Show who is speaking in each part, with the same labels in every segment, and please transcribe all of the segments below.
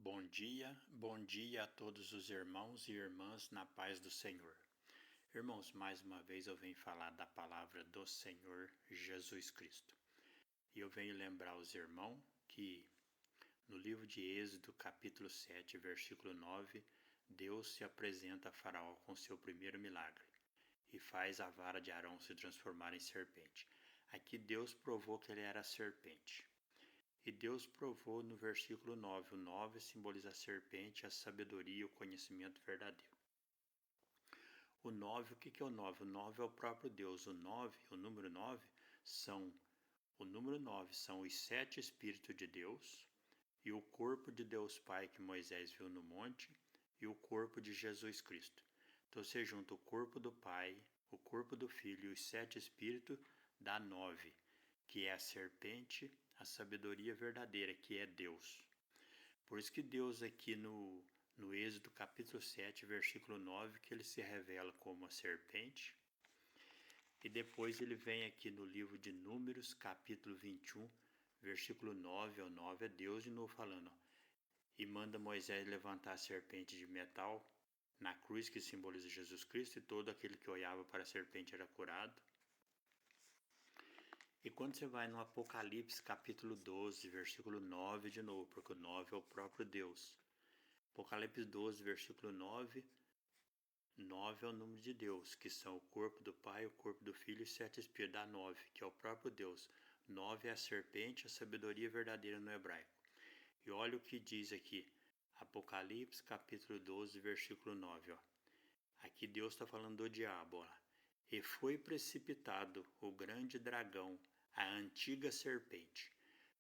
Speaker 1: Bom dia a todos os irmãos e irmãs na paz do Senhor. Irmãos, mais uma vez eu venho falar da palavra do Senhor Jesus Cristo. E eu venho lembrar os irmãos que no livro de Êxodo, capítulo 7, versículo 9, Deus se apresenta a Faraó com seu primeiro milagre e faz a vara de Arão se transformar em serpente. Aqui Deus provou que ele era a serpente. E Deus provou no versículo 9. O 9 simboliza a serpente, a sabedoria e o conhecimento verdadeiro. O 9, o que é o 9? O 9 é o próprio Deus. O número 9 são os 7 Espíritos de Deus e o corpo de Deus Pai que Moisés viu no monte e o corpo de Jesus Cristo. Então você junta o corpo do Pai, o corpo do Filho e os 7 Espíritos, dá 9, que é a serpente, a sabedoria verdadeira, que é Deus. Por isso que Deus aqui no Êxodo capítulo 7, versículo 9, que ele se revela como a serpente. E depois ele vem aqui no livro de Números, capítulo 21, versículo 9 ao 9, é Deus de novo falando. E manda Moisés levantar a serpente de metal na cruz, que simboliza Jesus Cristo, e todo aquele que olhava para a serpente era curado. E quando você vai no Apocalipse capítulo 12, versículo 9 de novo, porque o 9 é o próprio Deus. Apocalipse 12, versículo 9, 9 é o número de Deus, que são o corpo do Pai, o corpo do Filho e 7 Espíritos, dá 9, que é o próprio Deus. 9 é a serpente, a sabedoria verdadeira no hebraico. E olha o que diz aqui, Apocalipse capítulo 12, versículo 9. Ó. Aqui Deus está falando do diabo. Ó. E foi precipitado o grande dragão, a antiga serpente.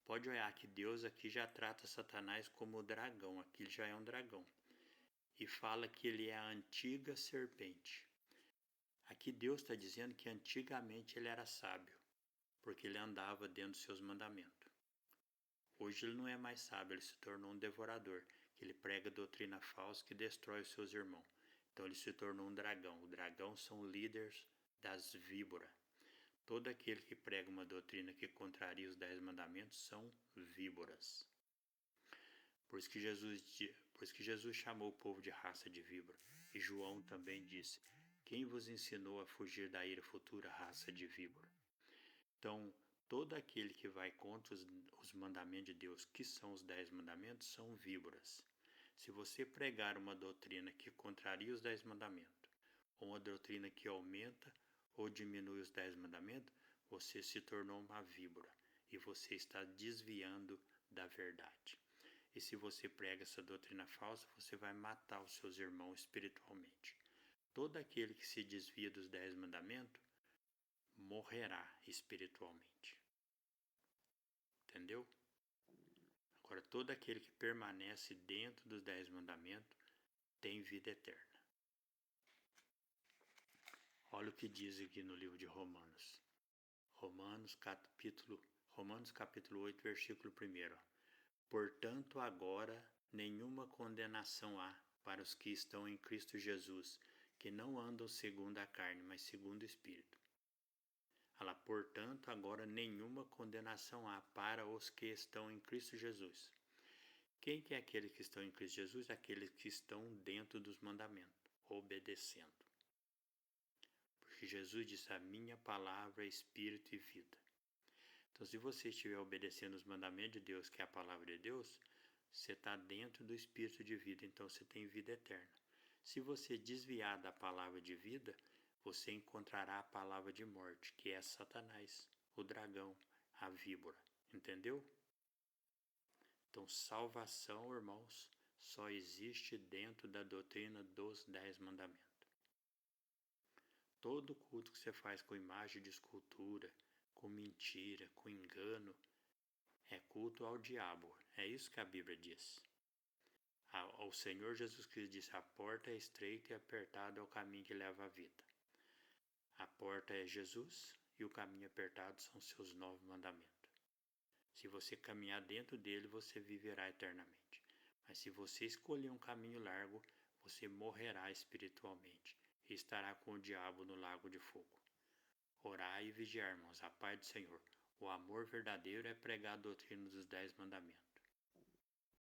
Speaker 1: Pode olhar que Deus aqui já trata Satanás como dragão, aqui ele já é um dragão. E fala que ele é a antiga serpente. Aqui Deus está dizendo que antigamente ele era sábio, porque ele andava dentro dos seus mandamentos. Hoje ele não é mais sábio, ele se tornou um devorador, que ele prega doutrina falsa que destrói os seus irmãos. Então ele se tornou um dragão. Os dragões são líderes das víboras. Todo aquele que prega uma doutrina que contraria os 10 mandamentos são víboras. Por isso que Jesus chamou o povo de raça de víbora. E João também disse, quem vos ensinou a fugir da ira futura, raça de víbora? Então, todo aquele que vai contra os mandamentos de Deus, que são os 10 mandamentos, são víboras. Se você pregar uma doutrina que contraria os 10 mandamentos, ou uma doutrina que aumenta ou diminui os 10 mandamentos, você se tornou uma víbora e você está desviando da verdade. E se você prega essa doutrina falsa, você vai matar os seus irmãos espiritualmente. Todo aquele que se desvia dos 10 mandamentos morrerá espiritualmente. Entendeu? Agora, todo aquele que permanece dentro dos 10 mandamentos tem vida eterna. Olha o que diz aqui no livro de Romanos. Romanos capítulo 8, versículo 1. Portanto, agora nenhuma condenação há para os que estão em Cristo Jesus, que não andam segundo a carne, mas segundo o Espírito. Portanto, agora nenhuma condenação há para os que estão em Cristo Jesus. Quem que é aqueles que estão em Cristo Jesus? Aqueles que estão dentro dos mandamentos, obedecendo. Porque Jesus disse, a minha palavra é espírito e vida. Então, se você estiver obedecendo os mandamentos de Deus, que é a palavra de Deus, você está dentro do espírito de vida, então você tem vida eterna. Se você desviar da palavra de vida, você encontrará a palavra de morte, que é Satanás, o dragão, a víbora. Entendeu? Então, salvação, irmãos, só existe dentro da doutrina dos 10 mandamentos. Todo culto que você faz com imagem de escultura, com mentira, com engano, é culto ao diabo. É isso que a Bíblia diz. O Senhor Jesus Cristo disse, a porta é estreita e apertado é o caminho que leva à vida. A porta é Jesus e o caminho apertado são seus 9 mandamentos. Se você caminhar dentro dele, você viverá eternamente. Mas se você escolher um caminho largo, você morrerá espiritualmente e estará com o diabo no lago de fogo. Orai e vigiar, irmãos, a paz do Senhor. O amor verdadeiro é pregar a doutrina dos 10 mandamentos.